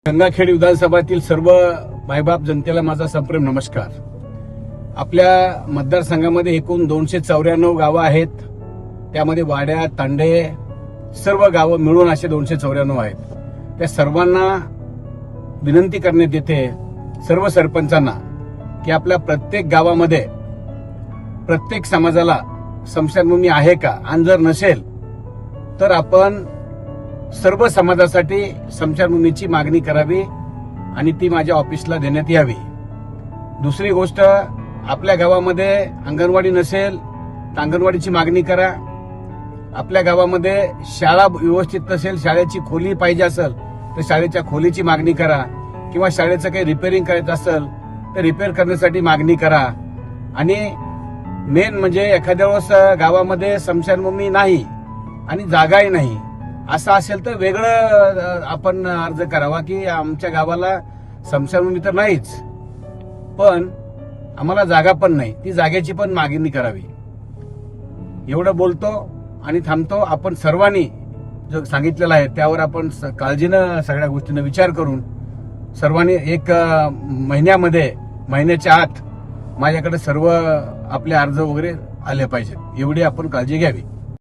गंगाखेड विधानसभातील सर्व मायबाप जनतेला माझा संप्रेम नमस्कार। आपल्या मतदारसंघामध्ये एकूण 294 गावं आहेत। त्यामध्ये वाड्या तांडे सर्व गावं मिळून असे 294 आहेत। त्या सर्वांना विनंती करण्यात येते सर्व सरपंचांना की आपल्या प्रत्येक गावामध्ये प्रत्येक समाजाला स्मशानभूमी आहे का, आणि जर नसेल तर आपण सर्व समाजासाठी स्मशानभूमीची मागणी करावी आणि ती माझ्या ऑफिसला देण्यात यावी। दुसरी गोष्ट, आपल्या गावामध्ये अंगणवाडी नसेल तर अंगणवाडीची मागणी करा। आपल्या गावामध्ये शाळा व्यवस्थित नसेल, शाळेची खोली पाहिजे असेल तर शाळेच्या खोलीची मागणी करा, किंवा शाळेचं काही रिपेअरिंग करायचं असेल तर रिपेअर करण्यासाठी मागणी करा। आणि मेन म्हणजे एखाद्या वेळेस गावामध्ये स्मशानभूमी नाही आणि जागाही नाही असं असेल तर वेगळं आपण अर्ज करावा की आमच्या गावाला स्मशानभूमी तर नाहीच पण आम्हाला जागा पण नाही, ती जागेची पण मागणी करावी। एवढं बोलतो आणि थांबतो। आपण सर्वांनी जो सांगितलेलं आहे त्यावर आपण काळजीनं सगळ्या गोष्टींना विचार करून सर्वांनी एक महिन्याच्या आत माझ्याकडे सर्व आपले अर्ज वगैरे आले पाहिजेत, एवढी आपण काळजी घ्यावी।